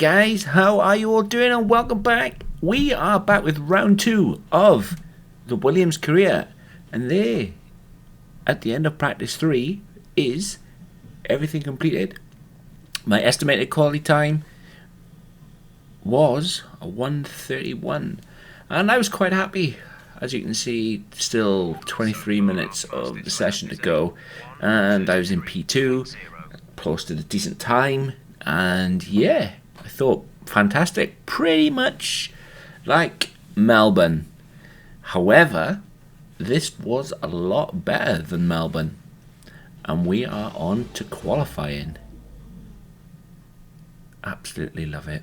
Guys, how are you all doing and welcome back. We are back with round 2 of the Williams career, and there at the end of practice 3 is everything completed. My estimated quality time was a 1:31 and I was quite happy. As you can see, still 23 minutes of the session to go, and I was in P2, posted a decent time, and yeah, I thought fantastic, pretty much like Melbourne. However, this was a lot better than Melbourne, and we are on to qualifying. Absolutely love it.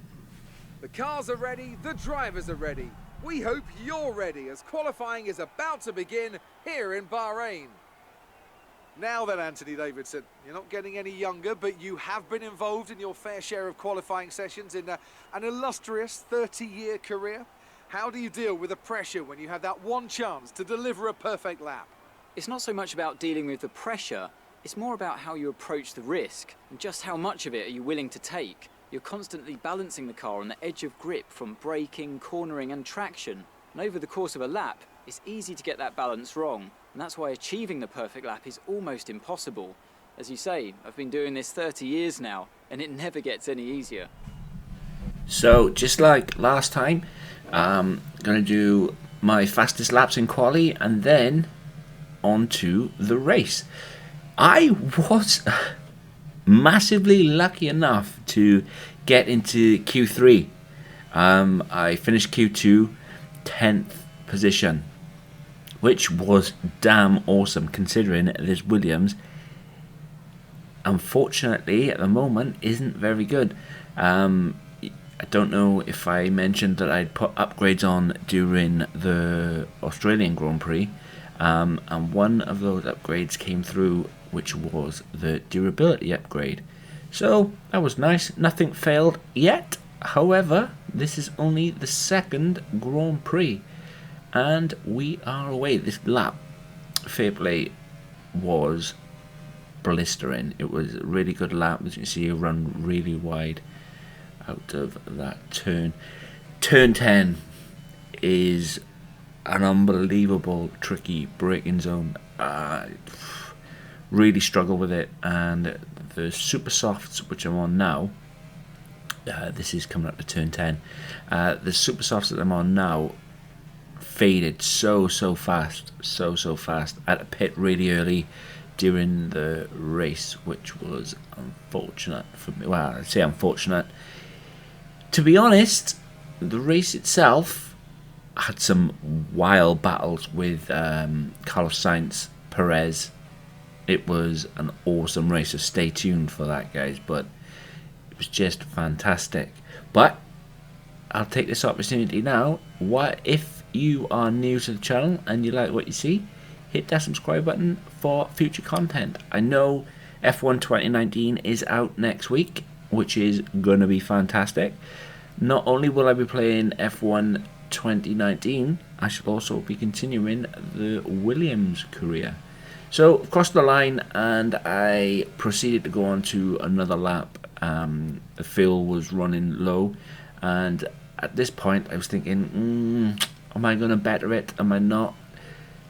The cars are ready, the drivers are ready. We hope you're ready as qualifying is about to begin here in Bahrain. Now then, Anthony Davidson, you're not getting any younger, but you have been involved in your fair share of qualifying sessions in an illustrious 30-year career. How do you deal with the pressure when you have that one chance to deliver a perfect lap? It's not so much about dealing with the pressure, it's more about how you approach the risk and just how much of it are you willing to take. You're constantly balancing the car on the edge of grip from braking, cornering and traction. And over the course of a lap, it's easy to get that balance wrong. And that's why achieving the perfect lap is almost impossible. As you say, I've been doing this 30 years now, and it never gets any easier. So, just like last time, I'm going to do my fastest laps in quali and then on to the race. I was massively lucky enough to get into Q3. I finished Q2 10th position, which was damn awesome considering this Williams, unfortunately at the moment, isn't very good. I don't know if I mentioned that I'd put upgrades on during the Australian Grand Prix, and one of those upgrades came through, which was the durability upgrade. So that was nice. Nothing failed yet. However, this is only the second Grand Prix, and we are away. This lap, fair play, was blistering. It was a really good lap. As you can see, you run really wide out of that turn. Turn 10 is an unbelievable tricky braking zone. Really struggle with it, and the super softs which I'm on now, this is coming up to turn 10, the super softs that I'm on now faded so fast. I had to pit really early during the race, which was unfortunate for me. Well, I'd say unfortunate. To be honest, the race itself had some wild battles with Carlos Sainz, Perez. It was an awesome race, so stay tuned for that, guys. But it was just fantastic. But I'll take this opportunity now. What if you are new to the channel and you like what you see? Hit that subscribe button for future content. I know F1 2019 is out next week, which is going to be fantastic. Not only will I be playing F1 2019, I shall also be continuing the Williams career. So, crossed the line and I proceeded to go on to another lap. The fuel was running low, and at this point I was thinking, am I going to better it? Am I not?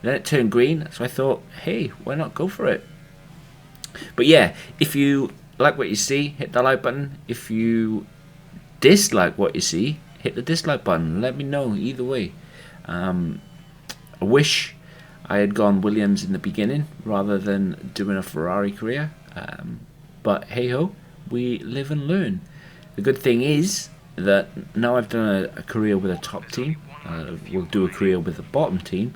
Then it turned green, so I thought, hey, why not go for it? But yeah, if you like what you see, hit the like button. If you dislike what you see, hit the dislike button. Let me know either way. I wish I had gone Williams in the beginning rather than doing a Ferrari career, but hey ho, we live and learn. The good thing is that now I've done a career with a top team, we'll do a career with a bottom team.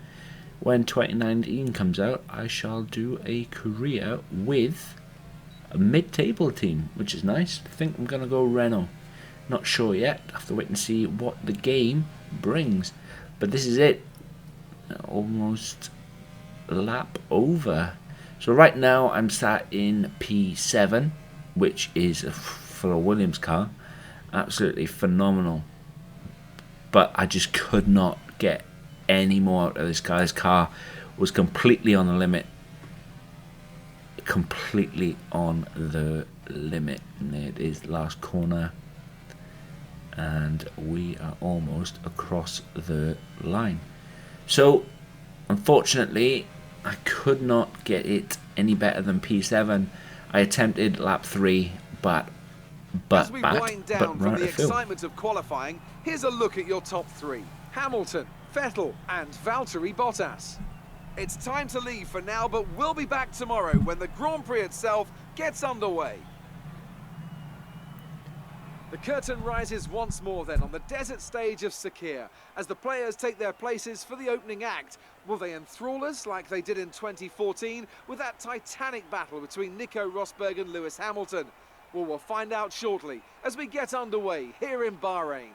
When 2019 comes out, I shall do a career with a mid-table team, which is nice. I think I'm going to go Renault. Not sure yet, I have to wait and see what the game brings. But this is it, almost lap over. So right now I'm sat in P7, which is for a Williams car absolutely phenomenal, but I just could not get any more out of this car. This car was completely on the limit, and there it is, last corner. and we are almost across the line. So unfortunately I could not get it any better than P7. I attempted lap 3 As we but wind down ran from out the of fuel. excitement of qualifying, here's a look at your top 3. Hamilton, Vettel and Valtteri Bottas. It's time to leave for now, but we'll be back tomorrow when the Grand Prix itself gets underway. The curtain rises once more then on the desert stage of Sakhir as the players take their places for the opening act. Will they enthrall us like they did in 2014 with that titanic battle between Nico Rosberg and Lewis Hamilton? Well, we'll find out shortly as we get underway here in Bahrain.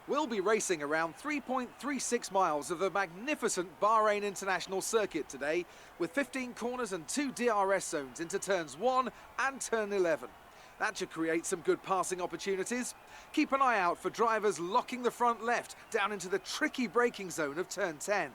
We'll be racing around 3.36 miles of the magnificent Bahrain International Circuit today, with 15 corners and 2 DRS zones into turns 1 and turn 11. That should create some good passing opportunities. Keep an eye out for drivers locking the front left down into the tricky braking zone of turn 10.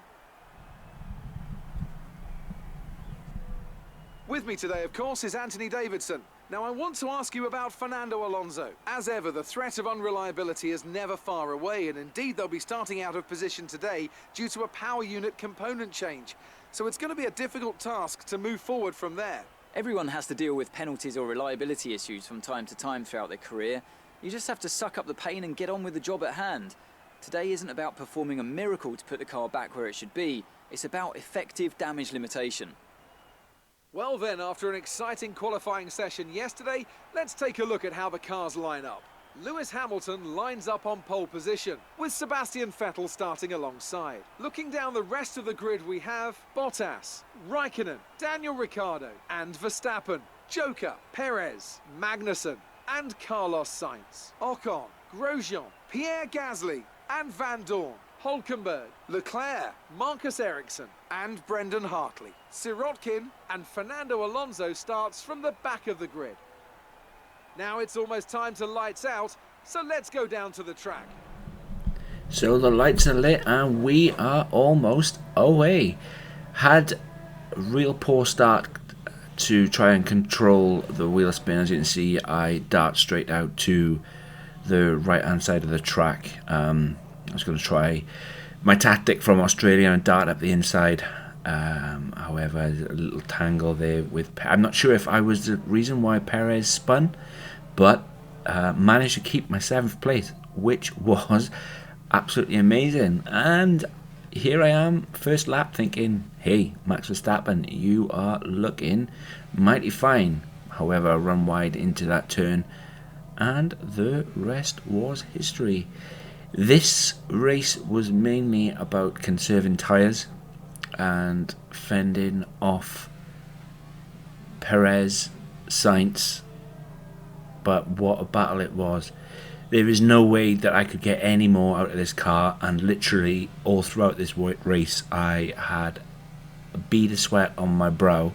With me today, of course, is Anthony Davidson. Now, I want to ask you about Fernando Alonso. As ever, the threat of unreliability is never far away, and indeed they'll be starting out of position today due to a power unit component change. So it's going to be a difficult task to move forward from there. Everyone has to deal with penalties or reliability issues from time to time throughout their career. You just have to suck up the pain and get on with the job at hand. Today isn't about performing a miracle to put the car back where it should be. It's about effective damage limitation. Well then, after an exciting qualifying session yesterday, let's take a look at how the cars line up. Lewis Hamilton lines up on pole position, with Sebastian Vettel starting alongside. Looking down the rest of the grid, we have Bottas, Raikkonen, Daniel Ricciardo and Verstappen, Joker, Perez, Magnussen and Carlos Sainz, Ocon, Grosjean, Pierre Gasly and Van Dorn, Hulkenberg, Leclerc, Marcus Ericsson and Brendan Hartley. Sirotkin and Fernando Alonso starts from the back of the grid. Now it's almost time to lights out, so let's go down to the track. So the lights are lit and we are almost away. Had a real poor start to try and control the wheel spin. As you can see, I dart straight out to the right hand side of the track. I was going to try my tactic from Australia and dart up the inside. However, a little tangle there with... I'm not sure if I was the reason why Perez spun, but managed to keep my 7th place, which was absolutely amazing. And here I am, first lap, thinking, hey, Max Verstappen, you are looking mighty fine. However, I run wide into that turn, and the rest was history. This race was mainly about conserving tyres and fending off Perez, Sainz, but what a battle it was. There is no way that I could get any more out of this car, and literally all throughout this race I had a bead of sweat on my brow.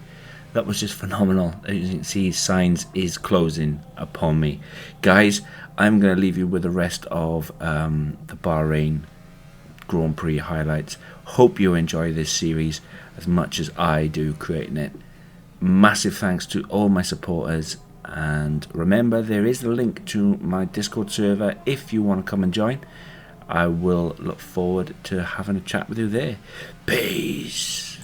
That was just phenomenal. As you can see, Sainz is closing upon me. Guys, I'm going to leave you with the rest of the Bahrain Grand Prix highlights. Hope you enjoy this series as much as I do creating it. Massive thanks to all my supporters, and remember, there is a link to my Discord server if you want to come and join. I will look forward to having a chat with you there. Peace.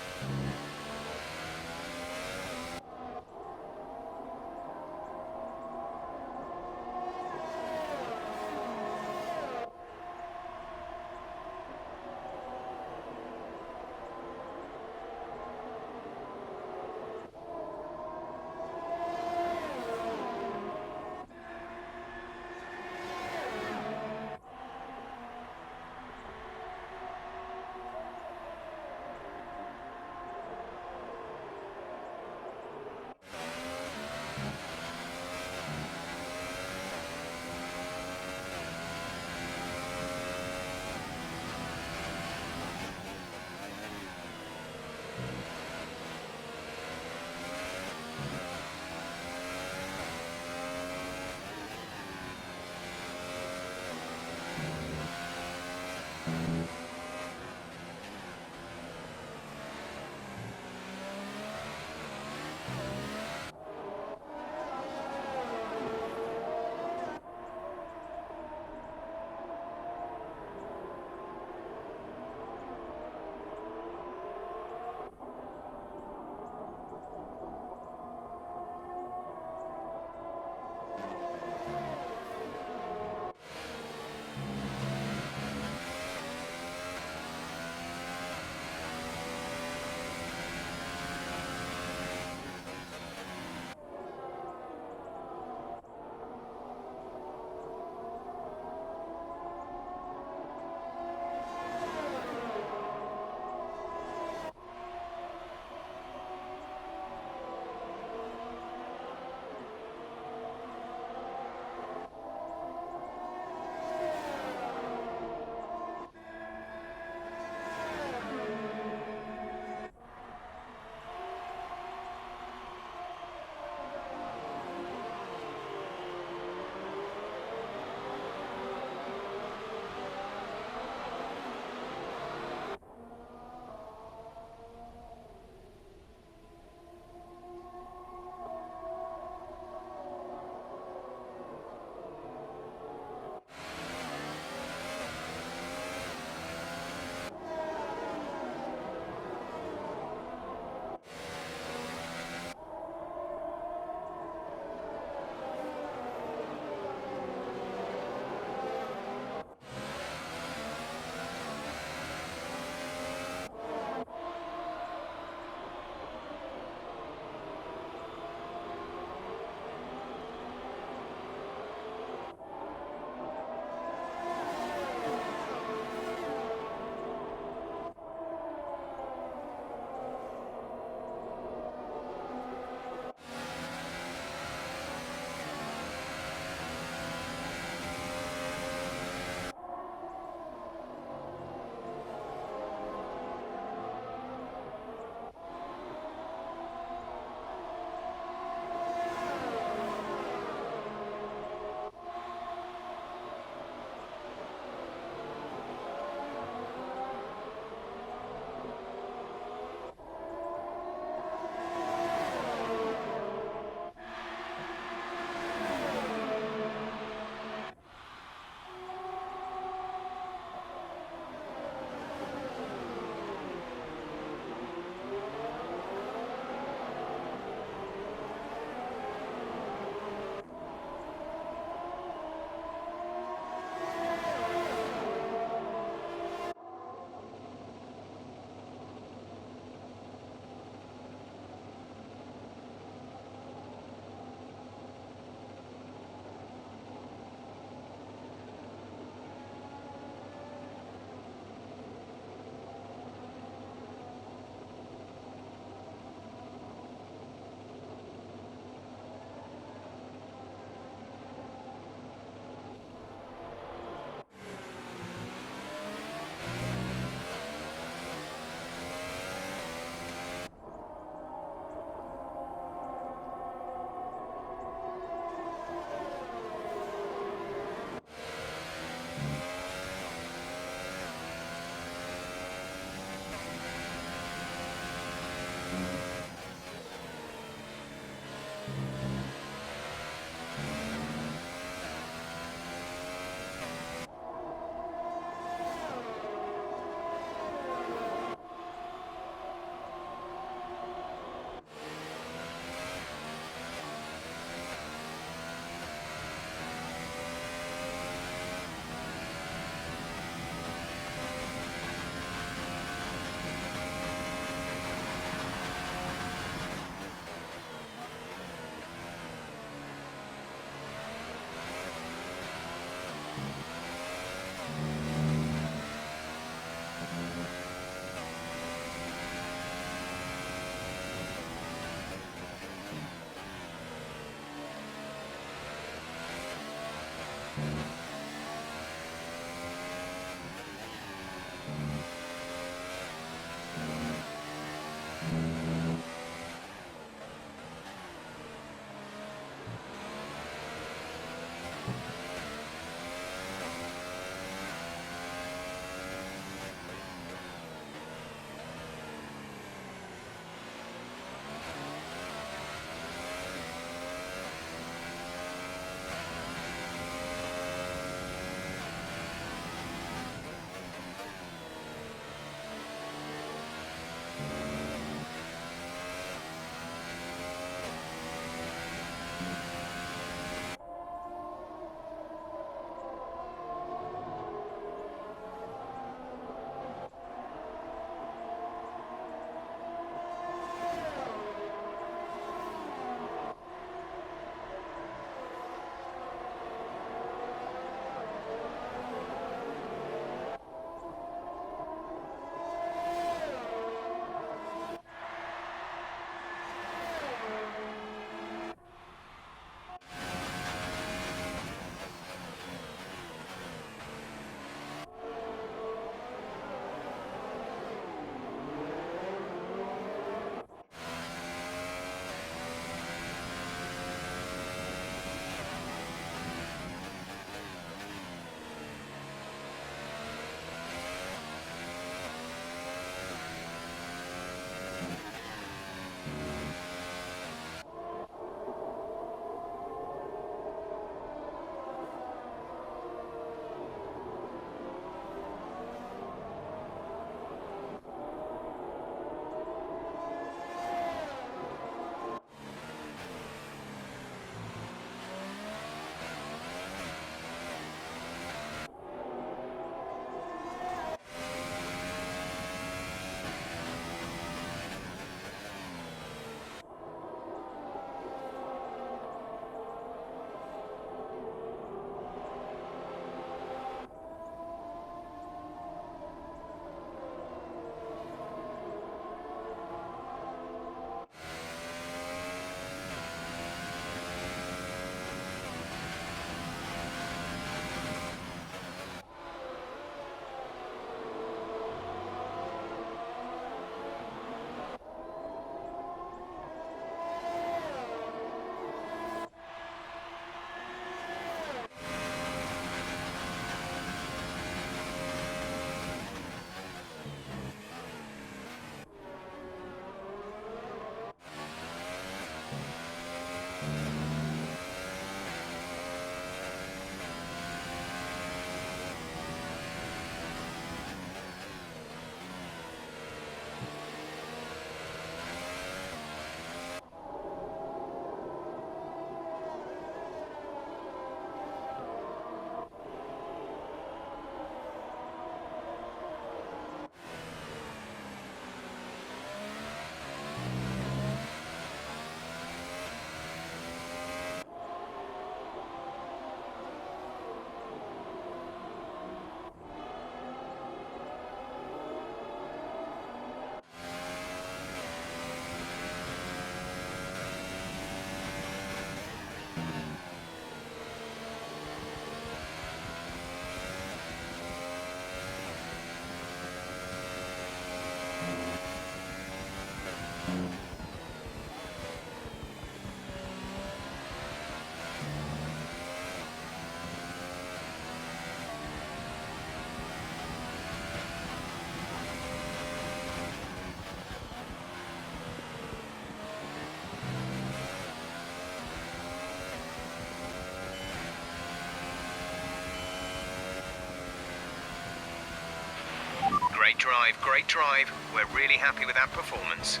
drive, great drive. We're really happy with that performance.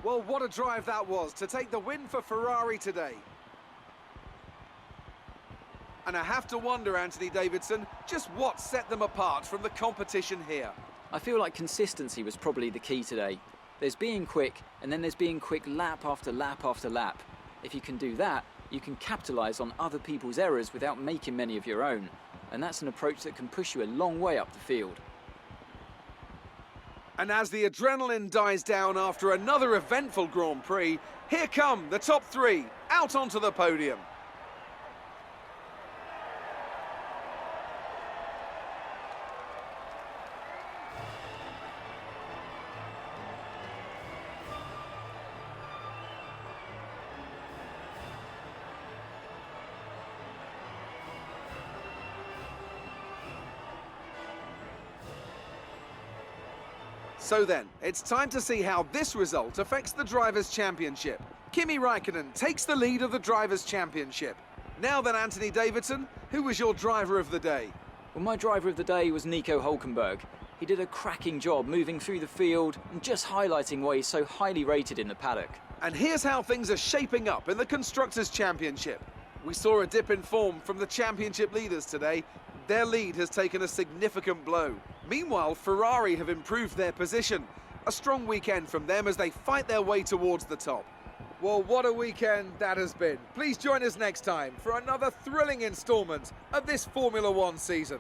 Well, what a drive that was to take the win for Ferrari today. And I have to wonder, Anthony Davidson, just what set them apart from the competition here. I feel like consistency was probably the key today. There's being quick, and then there's being quick lap after lap after lap. If you can do that, you can capitalise on other people's errors without making many of your own. And that's an approach that can push you a long way up the field. And as the adrenaline dies down after another eventful Grand Prix, here come the top three out onto the podium. So then, it's time to see how this result affects the Drivers' Championship. Kimi Räikkönen takes the lead of the Drivers' Championship. Now then, Anthony Davidson, who was your driver of the day? Well, my driver of the day was Nico Hülkenberg. He did a cracking job moving through the field and just highlighting why he's so highly rated in the paddock. And here's how things are shaping up in the Constructors' Championship. We saw a dip in form from the championship leaders today. Their lead has taken a significant blow. Meanwhile, Ferrari have improved their position. A strong weekend from them as they fight their way towards the top. Well, what a weekend that has been. Please join us next time for another thrilling instalment of this Formula One season.